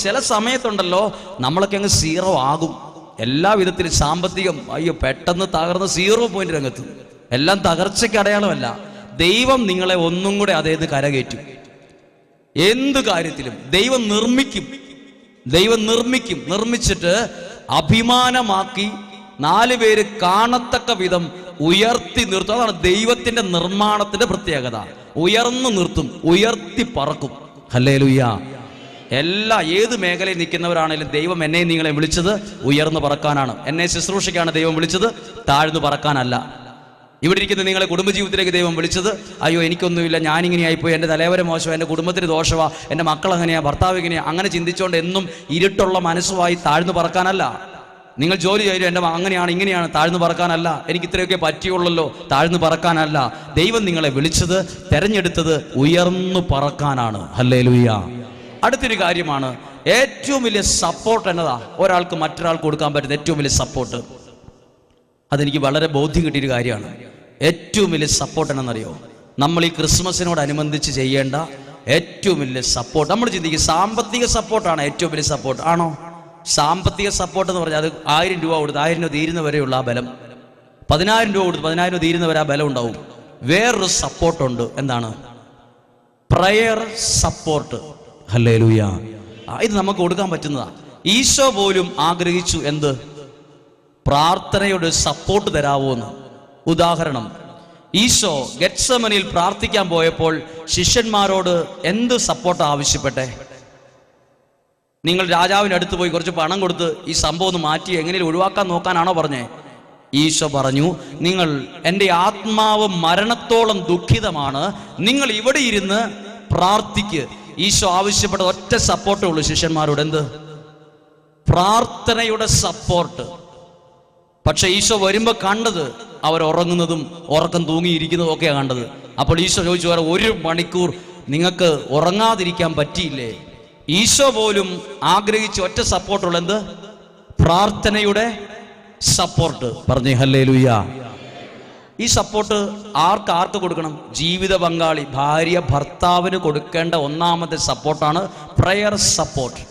ചില സമയത്തുണ്ടല്ലോ നമ്മളൊക്കെ അങ്ങ് സീറോ ആകും. എല്ലാ വിധത്തിലും സാമ്പത്തികം അയ്യോ പെട്ടെന്ന് തകർന്ന് 0 പോയിന്റ് രംഗത്ത് എല്ലാം തകർച്ചയ്ക്ക് അടയാളമല്ല. ദൈവം നിങ്ങളെ ഒന്നും കൂടെ അതേത് കരകയറ്റും. എന്ത് കാര്യത്തിലും ദൈവം നിർമ്മിക്കും. നിർമ്മിച്ചിട്ട് അഭിമാനമാക്കി 4 പേര് കാണത്തക്ക വിധം ഉയർത്തി നിർത്തും. അതാണ് ദൈവത്തിന്റെ നിർമ്മാണത്തിന്റെ പ്രത്യേകത. ഉയർന്നു നിർത്തും, ഉയർത്തി പറക്കും. ഹല്ലേലൂയ. ഏത് മേഖലയിൽ നിൽക്കുന്നവരാണെങ്കിലും ദൈവം എന്നെ നിങ്ങളെ വിളിച്ചത് ഉയർന്നു പറക്കാനാണ്. എന്നെ ശുശ്രൂഷയ്ക്കാണ് ദൈവം വിളിച്ചത്, താഴ്ന്നു പറക്കാനല്ല. ഇവിടെ ഇരിക്കുന്ന നിങ്ങളെ കുടുംബജീവിതത്തിലേക്ക് ദൈവം വിളിച്ചത് അയ്യോ എനിക്കൊന്നുമില്ല, ഞാനിങ്ങനെയായിപ്പോയി, എൻ്റെ തലവരെ മോശമാണ്, എൻ്റെ കുടുംബത്തിന് ദോഷമാ, എൻ്റെ മക്കൾ അങ്ങനെയാ, ഭർത്താവ് ഇങ്ങനെയാ, അങ്ങനെ ചിന്തിച്ചുകൊണ്ട് എന്നും ഇരുട്ടുള്ള മനസ്സുമായി താഴ്ന്നു പറക്കാനല്ല. നിങ്ങൾ ജോലി ചെയ്തു എൻ്റെ അങ്ങനെയാണ് ഇങ്ങനെയാണ് താഴ്ന്നു പറക്കാനല്ല. എനിക്ക് ഇത്രയൊക്കെ പറ്റിയുള്ളല്ലോ താഴ്ന്നു പറക്കാനല്ല. ദൈവം നിങ്ങളെ വിളിച്ചത്, തെരഞ്ഞെടുത്തത് ഉയർന്നു പറക്കാനാണ്. ഹല്ലേലൂയ. അടുത്തൊരു കാര്യമാണ് ഏറ്റവും വലിയ സപ്പോർട്ട് എന്നതാ ഒരാൾക്ക് മറ്റൊരാൾക്ക് കൊടുക്കാൻ പറ്റുന്ന ഏറ്റവും വലിയ സപ്പോർട്ട്. അതെനിക്ക് വളരെ ബോധ്യം കിട്ടിയൊരു കാര്യമാണ്. ഏറ്റവും വലിയ സപ്പോർട്ട് എന്നറിയോ? നമ്മൾ ഈ ക്രിസ്മസിനോടനുബന്ധിച്ച് ചെയ്യേണ്ട ഏറ്റവും വലിയ സപ്പോർട്ട്. നമ്മൾ ചിന്തിക്കും സാമ്പത്തിക സപ്പോർട്ടാണ് ഏറ്റവും വലിയ സപ്പോർട്ട്. ആണോ? സാമ്പത്തിക സപ്പോർട്ട് എന്ന് പറഞ്ഞാൽ അത് 1000 രൂപ കൊടുത്ത് 1000 രൂപ തീരുന്നവരെയുള്ള ആ ബലം, 10000 രൂപ കൊടുത്ത് 10000 രൂപ തീരുന്നവരെ ആ ബലം ഉണ്ടാവും. വേറൊരു സപ്പോർട്ടുണ്ട്. എന്താണ്? Prayer support. ഹല്ലേലൂയ. ഇത് നമുക്ക് കൊടുക്കാൻ പറ്റുന്നതാ. ഈശോ പോലും ആഗ്രഹിച്ചു എന്ത്? പ്രാർത്ഥനയുടെ സപ്പോർട്ട് തരാവോ എന്ന്. ഉദാഹരണം, ഈശോ ഗെത്സമനിൽ പ്രാർത്ഥിക്കാൻ പോയപ്പോൾ ശിഷ്യന്മാരോട് എന്ത് സപ്പോർട്ട് ആവശ്യപ്പെട്ടെ? നിങ്ങൾ രാജാവിൻ്റെ അടുത്ത് പോയി കുറച്ച് പണം കൊടുത്ത് ഈ സംഭവം ഒന്ന് മാറ്റി എങ്ങനെയും ഒഴിവാക്കാൻ നോക്കാനാണോ പറഞ്ഞേ? ഈശോ പറഞ്ഞു, നിങ്ങൾ എൻ്റെ ആത്മാവ് മരണത്തോളം ദുഃഖിതമാണ്, നിങ്ങൾ ഇവിടെ ഇരുന്ന് പ്രാർത്ഥിക്ക്. ഈശോ ആവശ്യപ്പെട്ട ഒറ്റ സപ്പോർട്ടേ ഉള്ളൂ ശിഷ്യന്മാരോട്. എന്ത്? പ്രാർത്ഥനയുടെ സപ്പോർട്ട്. പക്ഷെ ഈശോ വരുമ്പോ കണ്ടത് അവർ ഉറങ്ങുന്നതും ഉറക്കം തൂങ്ങിയിരിക്കുന്നതും ഒക്കെയാണ് കണ്ടത്. അപ്പോൾ ഈശോ ചോദിച്ചു, വേറെ 1 മണിക്കൂർ നിങ്ങൾക്ക് ഉറങ്ങാതിരിക്കാൻ പറ്റിയില്ലേ? ഈശോ പോലും ആഗ്രഹിച്ച ഒറ്റ സപ്പോർട്ടുള്ള എന്ത്? പ്രാർത്ഥനയുടെ സപ്പോർട്ട്. പറഞ്ഞേ ഹല്ലേലൂയ. ഈ സപ്പോർട്ട് ആർക്ക് കൊടുക്കണം? ജീവിത പങ്കാളി, ഭാര്യ ഭർത്താവിന് കൊടുക്കേണ്ട ഒന്നാമത്തെ സപ്പോർട്ടാണ് പ്രയർ സപ്പോർട്ട്.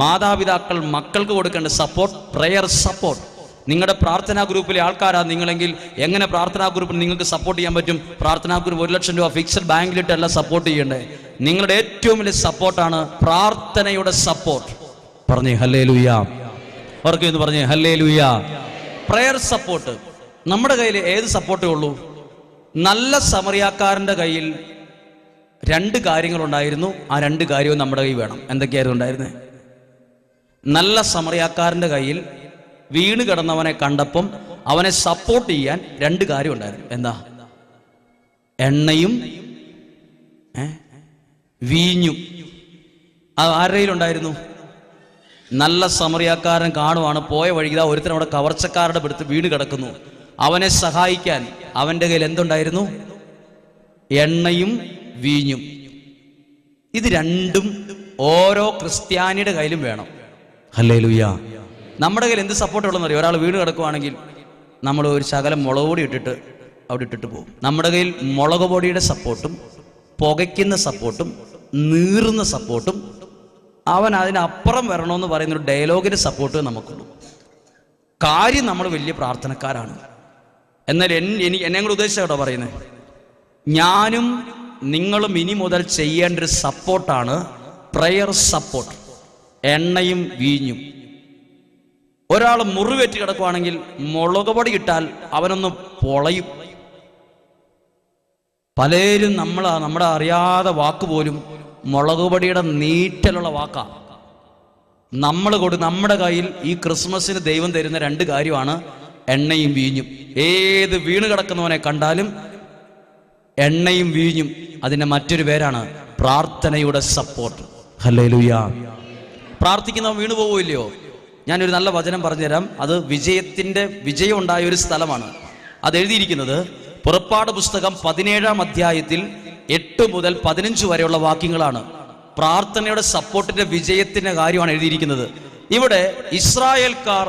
മാതാപിതാക്കൾ മക്കൾക്ക് കൊടുക്കേണ്ട സപ്പോർട്ട് പ്രയർ സപ്പോർട്ട്. നിങ്ങളുടെ പ്രാർത്ഥനാ ഗ്രൂപ്പിലെ ആൾക്കാരാണ് നിങ്ങളെങ്കിൽ എങ്ങനെ പ്രാർത്ഥനാ ഗ്രൂപ്പിൽ നിങ്ങൾക്ക് സപ്പോർട്ട് ചെയ്യാൻ പറ്റും? പ്രാർത്ഥനാ ഗ്രൂപ്പ് 1 ലക്ഷം രൂപ ഫിക്സഡ് ബാങ്കിലിട്ടല്ല സപ്പോർട്ട് ചെയ്യണ്ടേ. നിങ്ങളുടെ ഏറ്റവും വലിയ സപ്പോർട്ടാണ് പ്രാർത്ഥനയുടെ സപ്പോർട്ട്. പറഞ്ഞേ ഹല്ലേലൂയ. ഓർക്കെന്ന് പറഞ്ഞേ ഹല്ലേലൂയ. Prayer support. നമ്മുടെ കയ്യിൽ ഏത് സപ്പോർട്ടേ ഉള്ളൂ? നല്ല സമറിയാക്കാരൻ്റെ കയ്യിൽ 2 കാര്യങ്ങളുണ്ടായിരുന്നു. ആ 2 കാര്യവും നമ്മുടെ കയ്യിൽ വേണം. എന്തൊക്കെയായിരുന്നു ഉണ്ടായിരുന്നത്? നല്ല സമറിയാക്കാരൻ്റെ കയ്യിൽ വീണ് കിടന്നവനെ കണ്ടപ്പം അവനെ സപ്പോർട്ട് ചെയ്യാൻ 2 കാര്യം ഉണ്ടായിരുന്നു. എന്താ? എണ്ണയും വീഞ്ഞും. ആരുടെ കയ്യിലുണ്ടായിരുന്നു? നല്ല സമറിയാക്കാരൻ കാണുവാണ്, പോയ വഴിതാ ഒരുത്തൻ അവിടെ കവർച്ചക്കാരുടെ അടുത്ത് വീണ് കിടക്കുന്നു. അവനെ സഹായിക്കാൻ അവൻ്റെ കയ്യിൽ എന്തുണ്ടായിരുന്നു? എണ്ണയും വീഞ്ഞും. ഇത് 2ഉം ഓരോ ക്രിസ്ത്യാനിയുടെ കയ്യിലും വേണം. ഹല്ലേലൂയ. നമ്മുടെ കയ്യിൽ എന്ത് സപ്പോർട്ട് ഉള്ളതെന്ന് അറിയാം? ഒരാൾ വീണ് കിടക്കുവാണെങ്കിൽ നമ്മൾ ഒരു ശകലം മുളക് പൊടി ഇട്ടിട്ട് അവിടെ ഇട്ടിട്ട് പോകും. നമ്മുടെ കയ്യിൽ മുളക് പൊടിയുടെ സപ്പോർട്ടും പുകയ്ക്കുന്ന സപ്പോർട്ടും നീറുന്ന സപ്പോർട്ടും അവൻ അതിനപ്പുറം വരണമെന്ന് പറയുന്നൊരു ഡയലോഗിൻ്റെ സപ്പോർട്ട് നമുക്കുള്ളൂ. കാര്യം നമ്മൾ വലിയ പ്രാർത്ഥനക്കാരാണ്. എന്നാൽ എന്നെ കൂടെ ഉദ്ദേശിച്ച കേട്ടോ പറയുന്നത്. ഞാനും നിങ്ങളും ഇനി മുതൽ ചെയ്യേണ്ട ഒരു സപ്പോർട്ടാണ് പ്രയർ സപ്പോർട്ട്. എണ്ണയും വീഞ്ഞും. ഒരാൾ മുറിവേറ്റ് കിടക്കുവാണെങ്കിൽ മുളക് പൊടി ഇട്ടാൽ അവനൊന്ന് പൊളയും. പലരും നമ്മുടെ അറിയാതെ വാക്ക് പോലും മുളക് പൊടിയുടെ നീറ്റലുള്ള വാക്കാ. നമ്മുടെ കയ്യിൽ ഈ ക്രിസ്മസിന് ദൈവം തരുന്ന 2 കാര്യമാണ് എണ്ണയും വീഞ്ഞും. ഏത് വീണ് കിടക്കുന്നവനെ കണ്ടാലും എണ്ണയും വീഞ്ഞും. അതിൻ്റെ മറ്റൊരു പേരാണ് പ്രാർത്ഥനയുടെ സപ്പോർട്ട്. ഹല്ലേലൂയ. പ്രാർത്ഥിക്കുന്നവൻ വീണു പോവില്ലയോ? ഞാനൊരു നല്ല വചനം പറഞ്ഞുതരാം. അത് വിജയം ഉണ്ടായ ഒരു സ്ഥലമാണ്. അത് എഴുതിയിരിക്കുന്നത് പുറപ്പാട് പുസ്തകം 17-ാം അധ്യായത്തിൽ 8 മുതൽ 15 വരെയുള്ള വാക്യങ്ങളാണ്. പ്രാർത്ഥനയുടെ സപ്പോർട്ടിന്റെ വിജയത്തിന്റെ കാര്യമാണ് എഴുതിയിരിക്കുന്നത്. ഇവിടെ ഇസ്രായേൽക്കാർ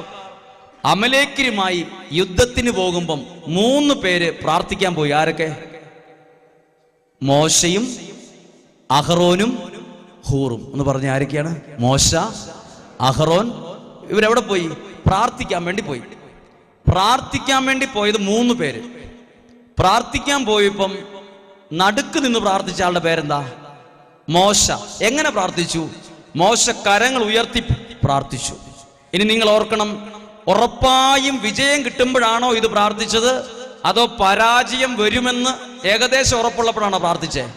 അമലേക്കിനുമായി യുദ്ധത്തിന് പോകുമ്പം 3 പേര് പ്രാർത്ഥിക്കാൻ പോയി. ആരൊക്കെ? മോശയും അഹറോനും ഹൂറും എന്ന് പറഞ്ഞ ആരൊക്കെയാണ്? മോശ, അഹറോൻ. ഇവരെവിടെ പോയി? പ്രാർത്ഥിക്കാൻ വേണ്ടി പോയി. പ്രാർത്ഥിക്കാൻ വേണ്ടി പോയത് 3 പേര്. പ്രാർത്ഥിക്കാൻ പോയപ്പം നടുക്ക് നിന്ന് പ്രാർത്ഥിച്ച ആളുടെ പേരെന്താ? മോശ. എങ്ങനെ പ്രാർത്ഥിച്ചു? മോശ കരങ്ങൾ ഉയർത്തി പ്രാർത്ഥിച്ചു. ഇനി നിങ്ങൾ ഓർക്കണം, ഉറപ്പായും വിജയം കിട്ടുമ്പോഴാണോ ഇത് പ്രാർത്ഥിച്ചത്, അതോ പരാജയം വരുമെന്ന് ഏകദേശം ഉറപ്പുള്ളപ്പോഴാണോ പ്രാർത്ഥിച്ചത്?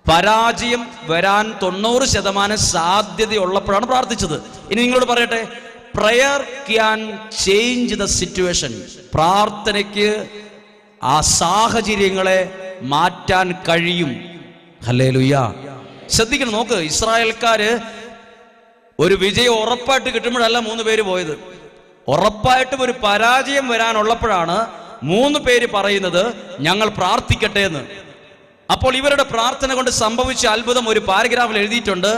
പരാജയം വരാൻ 90% സാധ്യതയുള്ളപ്പോഴാണ് പ്രാർത്ഥിച്ചത്. ഇനി നിങ്ങളോട് പറയട്ടെ, prayer can change the situation. പ്രാർത്ഥനയ്ക്ക് ആ സാഹചര്യങ്ങളെ മാറ്റാൻ കഴിയും. ഹല്ലേലൂയ. ശ്രദ്ധിക്കണം, നോക്ക്, ഇസ്രായേൽക്കാര് ഒരു വിജയം ഉറപ്പായിട്ട് കിട്ടുമ്പോഴല്ല 3 പേര് പോയത്. ഉറപ്പായിട്ടും ഒരു പരാജയം വരാനുള്ളപ്പോഴാണ് 3 പേര് പറയുന്നത് ഞങ്ങൾ പ്രാർത്ഥിക്കട്ടെ എന്ന്. അപ്പോൾ ഇവരുടെ പ്രാർത്ഥന കൊണ്ട് സംഭവിച്ച അത്ഭുതം ഒരു പാരഗ്രാഫിൽ എഴുതിയിട്ടുണ്ട്.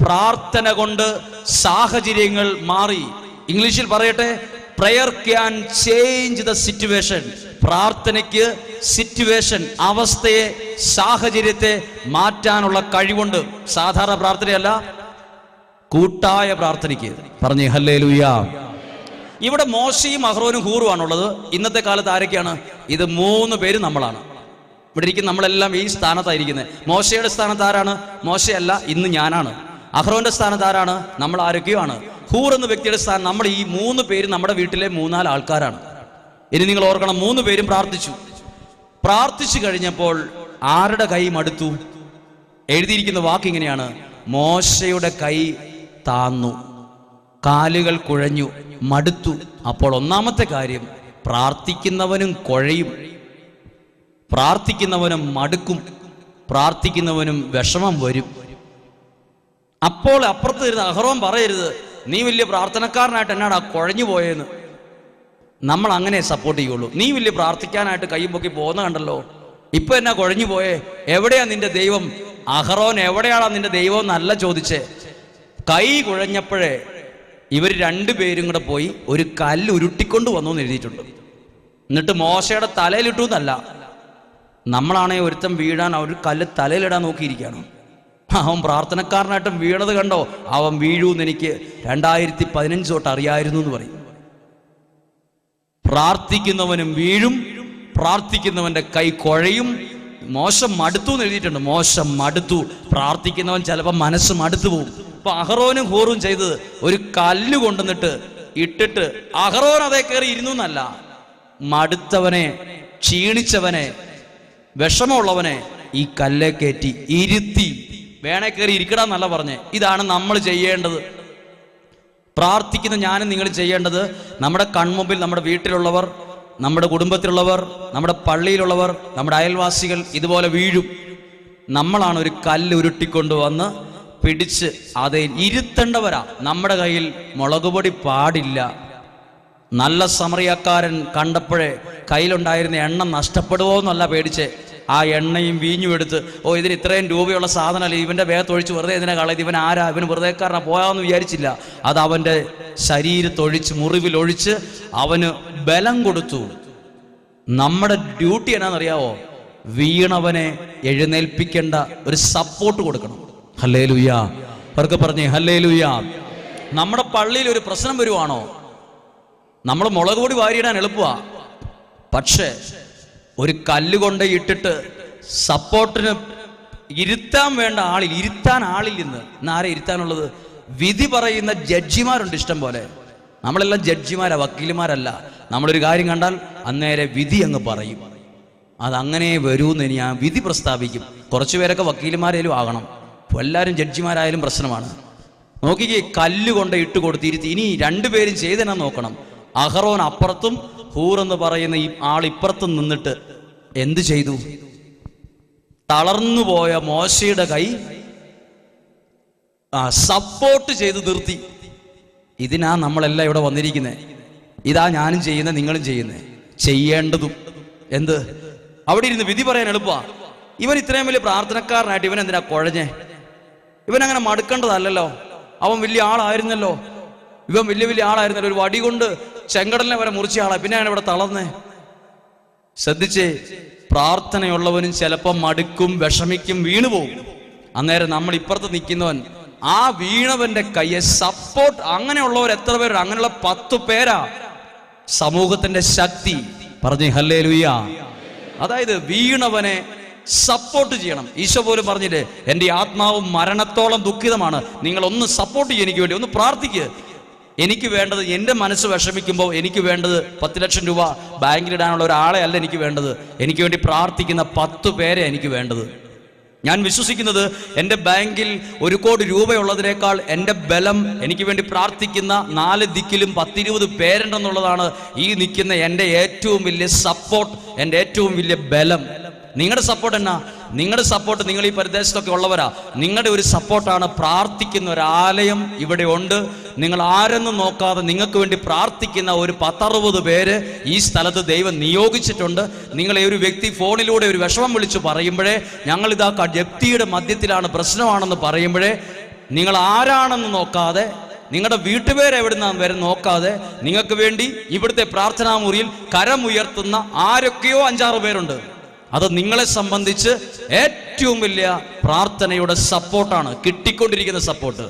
പ്രാർത്ഥന കൊണ്ട് സാഹചര്യങ്ങൾ മാറി. ഇംഗ്ലീഷിൽ പറയട്ടെ, prayer can change the situation. പ്രാർത്ഥനയ്ക്ക് സിറ്റുവേഷൻ, അവസ്ഥയെ, സാഹചര്യത്തെ മാറ്റാനുള്ള കഴിവുണ്ട്. സാധാരണ പ്രാർത്ഥനയല്ല, കൂട്ടായ പ്രാർത്ഥനയ്ക്ക്. പറഞ്ഞേ ഹല്ലേലൂയ. ഇവിടെ മോശയും അഹ്റോനും ഹൂറുമാണുള്ളത്. ഇന്നത്തെ കാലത്ത് ആരൊക്കെയാണ്? ഇത് 3 പേര് നമ്മളാണ്. ഇവിടെ ഇരിക്കുന്ന നമ്മളെല്ലാം ഈ സ്ഥാനത്തായിരിക്കുന്നത്. മോശയുടെ സ്ഥാനത്ത് ആരാണ്? മോശയല്ല, ഇന്ന് ഞാനാണ്. അഹ്റോന്റെ സ്ഥാനത്ത് ആരാണ്? നമ്മൾ ആരൊക്കെയോ ആണ്. ഹൂർ എന്ന വ്യക്തിയുടെ സ്ഥാനം. നമ്മൾ ഈ 3 പേര് നമ്മുടെ വീട്ടിലെ 3-4 ആൾക്കാരാണ്. ഇനി നിങ്ങൾ ഓർക്കണം, 3 പേരും പ്രാർത്ഥിച്ചു. പ്രാർത്ഥിച്ചു കഴിഞ്ഞപ്പോൾ ആരുടെ കൈ മടുത്തു? എഴുതിയിരിക്കുന്ന വാക്ക് ഇങ്ങനെയാണ്: മോശയുടെ കൈ താന്നു, കാലുകൾ കുഴഞ്ഞു, മടുത്തു. അപ്പോൾ ഒന്നാമത്തെ കാര്യം, പ്രാർത്ഥിക്കുന്നവനും കുഴയും, പ്രാർത്ഥിക്കുന്നവനും മടുക്കും, പ്രാർത്ഥിക്കുന്നവനും വിഷമം വരും. അപ്പോൾ അപ്പുറത്ത് ഇരുന്ന് അഹ്റോൻ പറയരുത്, നീ വലിയ പ്രാർത്ഥനക്കാരനായിട്ട് എന്നാടാ കുഴഞ്ഞു പോയെന്ന്. നമ്മൾ അങ്ങനെ സപ്പോർട്ട് ചെയ്യുള്ളൂ. നീ വലിയ പ്രാർത്ഥിക്കാനായിട്ട് കൈയും പൊക്കി പോകുന്ന കണ്ടല്ലോ, ഇപ്പൊ എന്നാ കുഴഞ്ഞു പോയേ, എവിടെയാ നിന്റെ ദൈവം? അഹ്റോൻ, എവിടെയാണോ നിന്റെ ദൈവം എന്നല്ല ചോദിച്ചേ. കൈ കുഴഞ്ഞപ്പോഴേ ഇവർ 2 പേരും കൂടെ പോയി ഒരു കല്ല് ഉരുട്ടിക്കൊണ്ട് വന്നു എന്ന് എഴുതിയിട്ടുണ്ട്. എന്നിട്ട് മോശയുടെ തലയിലിട്ടു എന്നല്ല. നമ്മളാണെ ഒരുത്തം വീഴാൻ ഒരു കല്ല് തലയിലിടാൻ നോക്കിയിരിക്കുകയാണ്. അവൻ പ്രാർത്ഥനക്കാരനായിട്ടും വീണത് കണ്ടോ? അവൻ വീഴൂന്ന് എനിക്ക് 2015 തൊട്ട് അറിയായിരുന്നു എന്ന് പറയും. പ്രാർത്ഥിക്കുന്നവനും വീഴും, പ്രാർത്ഥിക്കുന്നവന്റെ കൈ കുഴയും. മോശം മടുത്തു എന്ന് എഴുതിയിട്ടുണ്ട്. മോശം മടുത്തു. പ്രാർത്ഥിക്കുന്നവൻ ചിലപ്പോൾ മനസ്സ് മടുത്തു പോകും. അപ്പൊ അഹ്റോനും ഹൂറും ചെയ്തത് ഒരു കല്ല് കൊണ്ടുവന്നിട്ട് ഇട്ടിട്ട്, അഹ്റോൻ അതേ കയറി ഇരുന്നു എന്നല്ല, മടുത്തവനെ, ക്ഷീണിച്ചവനെ, വിഷമമുള്ളവനെ ഈ കല്ലെ കയറ്റി ഇരുത്തി. വേണേ കയറി ഇരിക്കടാന്നല്ല പറഞ്ഞേ. ഇതാണ് നമ്മൾ ചെയ്യേണ്ടത്. പ്രാർത്ഥിക്കുന്ന ഞാനും നിങ്ങൾ ചെയ്യേണ്ടത്, നമ്മുടെ കൺമുമ്പിൽ നമ്മുടെ വീട്ടിലുള്ളവർ, നമ്മുടെ കുടുംബത്തിലുള്ളവർ, നമ്മുടെ പള്ളിയിലുള്ളവർ, നമ്മുടെ അയൽവാസികൾ ഇതുപോലെ വീഴും. നമ്മളാണ് ഒരു കല്ല് ഉരുട്ടിക്കൊണ്ടുവന്ന് പിടിച്ച് അത് ഇരുത്തേണ്ടവരാ. നമ്മുടെ കയ്യിൽ മുളകുപൊടി പാടില്ല. നല്ല സമറിയക്കാരൻ കണ്ടപ്പോഴേ കയ്യിലുണ്ടായിരുന്ന എണ്ണ നഷ്ടപ്പെടുമോ എന്നല്ല പേടിച്ച് ആ എണ്ണയും വീഞ്ഞും എടുത്ത്, ഓ ഇതിന് ഇത്രയും രൂപയുള്ള സാധനമല്ല, ഇവന്റെ വേഗത്തൊഴിച്ച് വെറുതെ ഇതിനെ കളയത്, ഇവൻ ആരാ, ഇവന് വെറുതെക്കാരനാ പോയാന്ന് വിചാരിച്ചില്ല. അത് അവന്റെ ശരീരത്തൊഴിച്ച്, മുറിവിലൊഴിച്ച് അവന് ബലം കൊടുത്തു. നമ്മുടെ ഡ്യൂട്ടി എന്നാണെന്നറിയാവോ? വീണവനെ എഴുന്നേൽപ്പിക്കേണ്ട ഒരു സപ്പോർട്ട് കൊടുക്കണം. ഹല്ലേലൂയ. അവർക്ക് പറഞ്ഞേ ഹല്ലേലൂയ. നമ്മുടെ പള്ളിയിൽ ഒരു പ്രശ്നം വരുവാണോ? നമ്മൾ മുളക് പൊടി വാരിയിടാൻ എളുപ്പമാ. പക്ഷേ ഒരു കല്ലുകൊണ്ട് ഇട്ടിട്ട് സപ്പോർട്ടിന് ഇരുത്താൻ വേണ്ട ആളിൽ, ഇരുത്താൻ ആളിൽ നിന്ന് ആരെ ഇരുത്താനുള്ളത്? വിധി പറയുന്ന ജഡ്ജിമാരുണ്ട് ഇഷ്ടം പോലെ. നമ്മളെല്ലാം ജഡ്ജിമാരാ, വക്കീലുമാരല്ല. നമ്മളൊരു കാര്യം കണ്ടാൽ അന്നേരെ വിധി അങ്ങ് പറയും. അതങ്ങനെ വരൂന്ന് ഞാൻ വിധി പ്രസ്താവിക്കും. കുറച്ചു പേരൊക്കെ വക്കീലുമാരായാലും ആകണം. എല്ലാവരും ജഡ്ജിമാരായാലും പ്രശ്നമാണ്. നോക്കിക്കേ, കല്ലുകൊണ്ട് ഇട്ട് കൊടുത്തിരുത്തി. ഇനി 2 പേരും ചെയ്തെന്നാ നോക്കണം. അഹ്റോൻ അപ്പുറത്തും ഹൂർ എന്ന് പറയുന്ന ഈ ആൾ ഇപ്പുറത്തും നിന്നിട്ട് എന്ത് ചെയ്തു? തളർന്നുപോയ മോശയുടെ കൈ സപ്പോർട്ട് ചെയ്ത് നിർത്തി. ഇതിനാ നമ്മളെല്ലാം ഇവിടെ വന്നിരിക്കുന്നത്. ഇതാ ഞാനും ചെയ്യുന്നത്, നിങ്ങളും ചെയ്യുന്നത്, ചെയ്യേണ്ടതും. എന്ത്? അവിടെ ഇരുന്ന് വിധി പറയാൻ എളുപ്പമാണ്. ഇവൻ ഇത്രയും വലിയ പ്രാർത്ഥനക്കാരനായിട്ട് ഇവൻ എന്തിനാ കുഴഞ്ഞേ? ഇവൻ അങ്ങനെ മടുക്കേണ്ടതല്ലോ. അവൻ വലിയ ആളായിരുന്നല്ലോ. ഇവൻ വലിയ ആളായിരുന്നല്ലോ. ഒരു വടി കൊണ്ട് ചെങ്കടലിനെ വരെ മുറിച്ച ആളാ. പിന്നെ ഇവിടെ തളർന്നേ. ശ്രദ്ധിച്ചേ, പ്രാർത്ഥനയുള്ളവനും ചിലപ്പോൾ മടുക്കും, വിഷമിക്കും, വീണുപോകും. അന്നേരം നമ്മൾ ഇപ്പുറത്ത് നിൽക്കുന്നവൻ ആ വീണവന്റെ കയ്യെ സപ്പോർട്ട്, അങ്ങനെയുള്ളവർ എത്ര പേര്? അങ്ങനെയുള്ള 10 പേരാ സമൂഹത്തിന്റെ ശക്തി. പറഞ്ഞേ ഹല്ലേലൂയ. അതായത് വീണവനെ സപ്പോർട്ട് ചെയ്യണം. ഈശോ പോലും പറഞ്ഞില്ലേ, എൻ്റെ ആത്മാവ് മരണത്തോളം ദുഃഖിതമാണ്, നിങ്ങൾ ഒന്ന് സപ്പോർട്ട് ചെയ്യും, എനിക്ക് വേണ്ടി ഒന്ന് പ്രാർത്ഥിക്കുക. എനിക്ക് വേണ്ടത്, എൻ്റെ മനസ്സ് വിഷമിക്കുമ്പോൾ എനിക്ക് വേണ്ടത് 10 ലക്ഷം രൂപ ബാങ്കിലിടാനുള്ള ഒരാളെ അല്ല എനിക്ക് വേണ്ടത്, എനിക്ക് വേണ്ടി പ്രാർത്ഥിക്കുന്ന 10 പേരെ എനിക്ക് വേണ്ടത്. ഞാൻ വിശ്വസിക്കുന്നത് എൻ്റെ ബാങ്കിൽ 1 കോടി രൂപയുള്ളതിനേക്കാൾ എൻ്റെ ബലം എനിക്ക് വേണ്ടി പ്രാർത്ഥിക്കുന്ന 4 ദിക്കിലും 10-20 പേരുണ്ടെന്നുള്ളതാണ് ഈ നിൽക്കുന്ന എൻ്റെ ഏറ്റവും വലിയ സപ്പോർട്ട്, എൻ്റെ ഏറ്റവും വലിയ ബലം. നിങ്ങളുടെ സപ്പോർട്ട് എന്നാ? നിങ്ങളുടെ സപ്പോർട്ട്, നിങ്ങൾ ഈ പ്രദേശത്തൊക്കെ ഉള്ളവരാ, നിങ്ങളുടെ ഒരു സപ്പോർട്ടാണ് പ്രാർത്ഥിക്കുന്ന ഒരാലയം ഇവിടെ ഉണ്ട്. നിങ്ങൾ ആരെന്നും നോക്കാതെ നിങ്ങൾക്ക് വേണ്ടി പ്രാർത്ഥിക്കുന്ന ഒരു 10-60 പേര് ഈ സ്ഥലത്ത് ദൈവം നിയോഗിച്ചിട്ടുണ്ട്. നിങ്ങളെ ഒരു വ്യക്തി ഫോണിലൂടെ ഒരു വിഷമം വിളിച്ചു പറയുമ്പോഴേ, ഞങ്ങളിതാ ജപ്തിയുടെ മധ്യത്തിലാണ്, പ്രശ്നമാണെന്ന് പറയുമ്പോഴേ, നിങ്ങൾ ആരാണെന്ന് നോക്കാതെ, നിങ്ങളുടെ വീട്ടുപേര് എവിടുന്നാന്ന് വരെ നോക്കാതെ, നിങ്ങൾക്ക് വേണ്ടി ഇവിടുത്തെ പ്രാർത്ഥനാ മുറിയിൽ കരമുയർത്തുന്ന ആരൊക്കെയോ 5-6 പേരുണ്ട്. അത് നിങ്ങളെ സംബന്ധിച്ച് ഏറ്റവും വലിയ പ്രാർത്ഥനയുടെ സപ്പോർട്ടാണ്, കിട്ടിക്കൊണ്ടിരിക്കുന്ന സപ്പോർട്ട്.